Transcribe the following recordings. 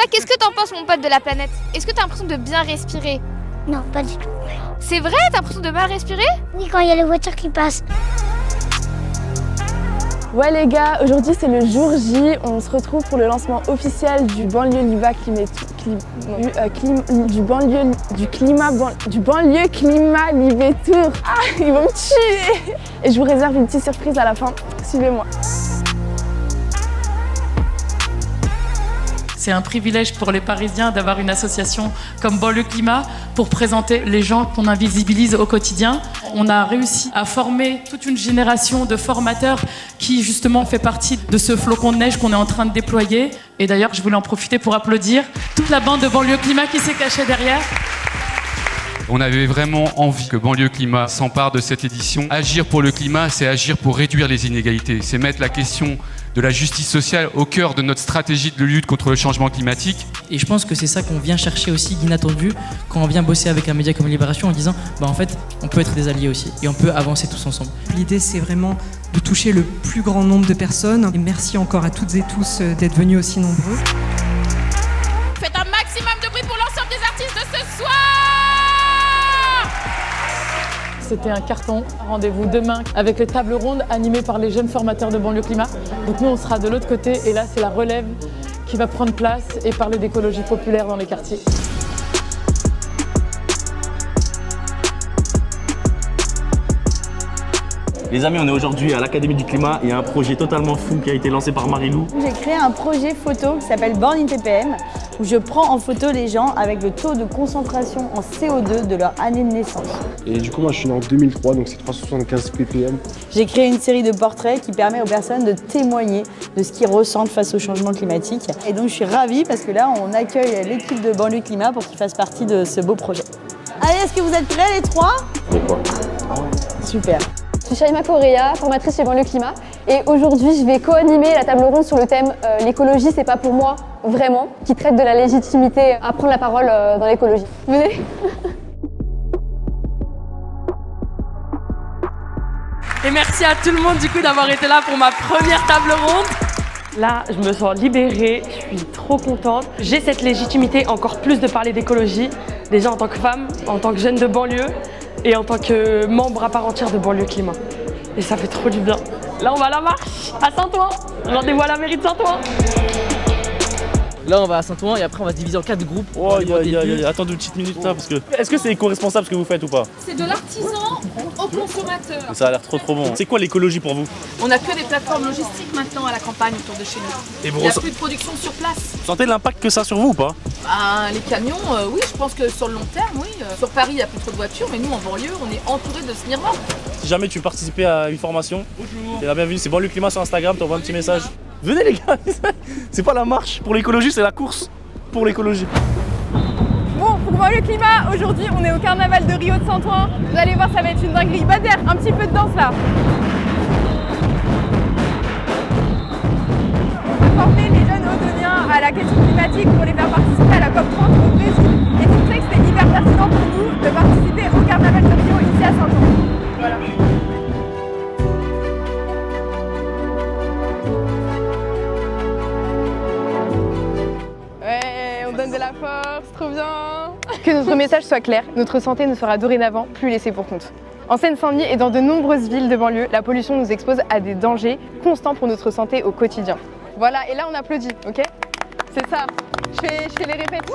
Toi, qu'est-ce que t'en penses, mon pote de la planète? Est-ce que t'as l'impression de bien respirer? Non, pas du tout. C'est vrai? T'as l'impression de mal respirer? Oui, quand il y a les voitures qui passent. Ouais les gars, aujourd'hui c'est le jour J, on se retrouve pour le lancement officiel du banlieue climat Libé Tour. Ah, ils vont me tuer. Et je vous réserve une petite surprise à la fin, suivez-moi. C'est un privilège pour les Parisiens d'avoir une association comme Banlieue Climat pour présenter les gens qu'on invisibilise au quotidien. On a réussi à former toute une génération de formateurs qui justement fait partie de ce flocon de neige qu'on est en train de déployer. Et d'ailleurs, je voulais en profiter pour applaudir toute la bande de Banlieue Climat qui s'est cachée derrière. On avait vraiment envie que Banlieue Climat s'empare de cette édition. Agir pour le climat, c'est agir pour réduire les inégalités. C'est mettre la question de la justice sociale au cœur de notre stratégie de lutte contre le changement climatique. Et je pense que c'est ça qu'on vient chercher aussi d'inattendu quand on vient bosser avec un média comme Libération en disant en fait, on peut être des alliés aussi et on peut avancer tous ensemble. L'idée, c'est vraiment de toucher le plus grand nombre de personnes. Et merci encore à toutes et tous d'être venus aussi nombreux. Faites un maximum de bruit pour l'ensemble des artistes de ce soir! C'était un carton. Rendez-vous demain avec les tables rondes animées par les jeunes formateurs de Banlieue Climat. Donc nous, on sera de l'autre côté et là, c'est la relève qui va prendre place et parler d'écologie populaire dans les quartiers. Les amis, on est aujourd'hui à l'Académie du Climat. Il y a un projet totalement fou qui a été lancé par Marilou. J'ai créé un projet photo qui s'appelle Born in ppm, où je prends en photo les gens avec le taux de concentration en CO2 de leur année de naissance. Et du coup, moi, je suis né en 2003, donc c'est 375 ppm. J'ai créé une série de portraits qui permet aux personnes de témoigner de ce qu'ils ressentent face au changement climatique. Et donc, je suis ravie parce que là, on accueille l'équipe de Banlieue Climat pour qu'ils fassent partie de ce beau projet. Allez, est-ce que vous êtes prêts, les trois? Super. Je suis Shaima Correa, formatrice chez Banlieue Climat, et aujourd'hui je vais co-animer la table ronde sur le thème l'écologie c'est pas pour moi, vraiment, qui traite de la légitimité à prendre la parole dans l'écologie. Venez. Et merci à tout le monde du coup d'avoir été là pour ma première table ronde. Là, je me sens libérée, je suis trop contente. J'ai cette légitimité encore plus de parler d'écologie, déjà en tant que femme, en tant que jeune de banlieue, et en tant que membre à part entière de Banlieue Climat. Et ça fait trop du bien. Là, on va à la marche, à Saint-Ouen. Rendez-vous à la mairie de Saint-Ouen. Là, on va à Saint-Ouen et après, on va se diviser en 4 groupes. Oh, attendez une petite minute là, parce que... Est-ce que c'est éco-responsable ce que vous faites ou pas? C'est de l'artisan au consommateur. Ça a l'air trop bon. C'est quoi l'écologie pour vous? On n'a que des plateformes logistiques maintenant à la campagne autour de chez nous. Et Il n'y a plus de production sur place. Vous sentez l'impact que ça a sur vous ou pas? Les camions, oui, je pense que sur le long terme, oui. Sur Paris, il n'y a plus trop de voitures, mais nous, en banlieue, on est entouré de ce miroir. Si jamais tu veux participer à une formation, t'es la bienvenue. C'est Banlieue Climat sur Instagram, t'envoies un petit message. Venez les gars, c'est pas la marche pour l'écologie, c'est la course pour l'écologie. Bon, pour Banlieue Climat, aujourd'hui on est au carnaval de Rio de Saint-Ouen. Vous allez voir, ça va être une dinguerie. Bader, un petit peu de danse là. On veut former les jeunes Hautoniens à la question climatique pour les faire participer à la COP30 au Brésil. Et c'est pour ça que c'était hyper pertinent pour nous de participer au carnaval de Rio ici à Saint-Ouen. Voilà. Ouais, on donne de la force, trop bien. Que notre message soit clair, notre santé ne sera dorénavant plus laissée pour compte. En Seine-Saint-Denis et dans de nombreuses villes de banlieue, la pollution nous expose à des dangers constants pour notre santé au quotidien. Voilà, et là on applaudit, ok? C'est ça, je fais les répètes.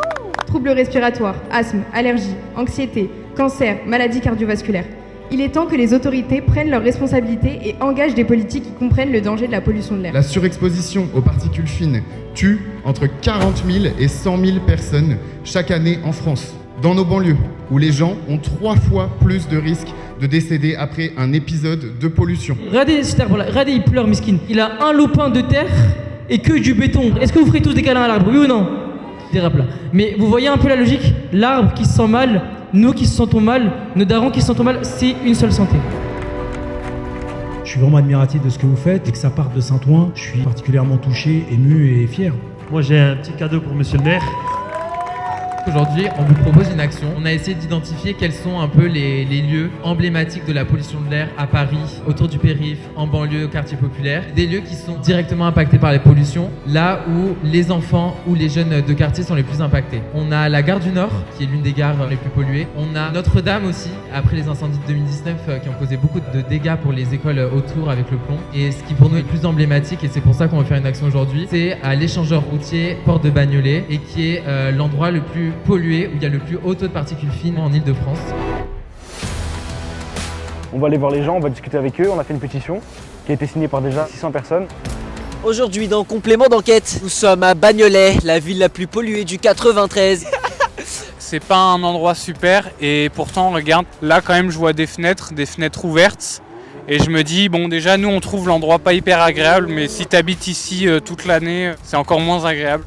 Troubles respiratoires, asthme, allergies, anxiété, cancer, maladies cardiovasculaires. Il est temps que les autorités prennent leurs responsabilités et engagent des politiques qui comprennent le danger de la pollution de l'air. La surexposition aux particules fines tue entre 40 000 et 100 000 personnes chaque année en France. Dans nos banlieues, où les gens ont 3 fois plus de risques de décéder après un épisode de pollution. Regardez, il pleure, miskin. Il a un lopin de terre et que du béton. Est-ce que vous ferez tous des câlins à l'arbre, oui ou non? Dérape là. Mais vous voyez un peu la logique? L'arbre qui se sent mal, nous qui se sentons mal, nos darons qui se sentent mal, c'est une seule santé. Je suis vraiment admiratif de ce que vous faites et que ça parte de Saint-Ouen. Je suis particulièrement touché, ému et fier. Moi j'ai un petit cadeau pour monsieur le maire. Aujourd'hui, on vous propose une action. On a essayé d'identifier quels sont un peu les lieux emblématiques de la pollution de l'air à Paris, autour du périph', en banlieue, au quartier populaire. Des lieux qui sont directement impactés par les pollutions, là où les enfants ou les jeunes de quartier sont les plus impactés. On a la gare du Nord, qui est l'une des gares les plus polluées. On a Notre-Dame aussi, après les incendies de 2019 qui ont causé beaucoup de dégâts pour les écoles autour avec le plomb. Et ce qui pour nous est le plus emblématique, et c'est pour ça qu'on va faire une action aujourd'hui, c'est à l'échangeur routier Porte de Bagnolet, et qui est l'endroit le plus pollué, où il y a le plus haut taux de particules fines en Ile-de-France. On va aller voir les gens, on va discuter avec eux. On a fait une pétition qui a été signée par déjà 600 personnes. Aujourd'hui, dans Complément d'enquête, nous sommes à Bagnolet, la ville la plus polluée du 93. C'est pas un endroit super et pourtant, regarde, là quand même je vois des fenêtres ouvertes. Et je me dis, bon déjà nous on trouve l'endroit pas hyper agréable, mais si t'habites ici toute l'année, c'est encore moins agréable.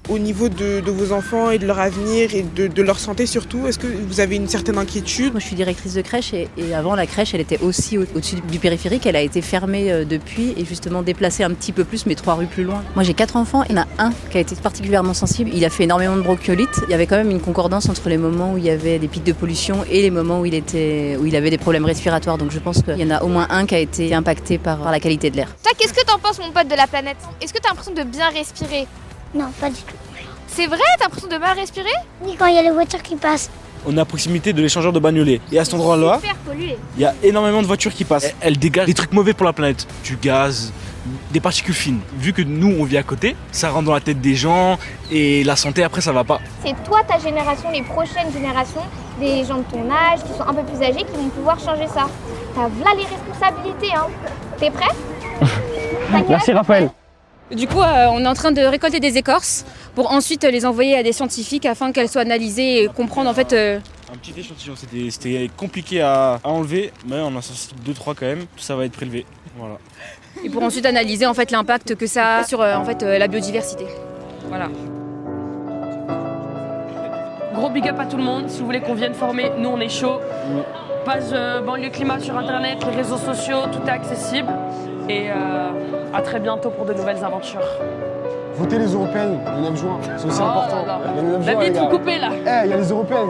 Au niveau de vos enfants et de leur avenir et de leur santé surtout, est-ce que vous avez une certaine inquiétude? Moi je suis directrice de crèche et avant la crèche elle était aussi au-dessus du périphérique, elle a été fermée depuis et justement déplacée un petit peu plus mais 3 rues plus loin. Moi j'ai 4 enfants, il y en a un qui a été particulièrement sensible, il a fait énormément de bronchiolite. Il y avait quand même une concordance entre les moments où il y avait des pics de pollution et les moments où il avait des problèmes respiratoires, donc je pense qu'il y en a au moins un qui a été impacté par la qualité de l'air. Toi, qu'est-ce que t'en penses, mon pote de la planète? Est-ce que t'as l'impression de bien respirer? Non, pas du tout. C'est vrai? T'as l'impression de mal respirer? Ni quand il y a les voitures qui passent. On est à proximité de l'échangeur de Bagnolet. Et à cet endroit-là, Super pollué. il y a énormément de voitures qui passent. Elles dégagent des trucs mauvais pour la planète. Du gaz, des particules fines. Vu que nous, on vit à côté, ça rentre dans la tête des gens et la santé, après, ça va pas. C'est toi, ta génération, les prochaines générations, des gens de ton âge, qui sont un peu plus âgés, qui vont pouvoir changer ça. T'as là les responsabilités, hein. T'es prêt? Merci Raphaël. Du coup, on est en train de récolter des écorces pour ensuite les envoyer à des scientifiques afin qu'elles soient analysées et comprendre en fait... Un petit échantillon, c'était compliqué à enlever, mais on en a sorti 2-3 quand même, tout ça va être prélevé. Voilà. Et pour ensuite analyser en fait l'impact que ça a sur la biodiversité. Voilà. Gros big up à tout le monde, si vous voulez qu'on vienne former, nous on est chaud. Page Banlieue Climat sur internet, les réseaux sociaux, tout est accessible. Et à très bientôt pour de nouvelles aventures. Votez les européennes le 9 juin, c'est aussi important. La vie est tout coupée là. Il y a les européennes.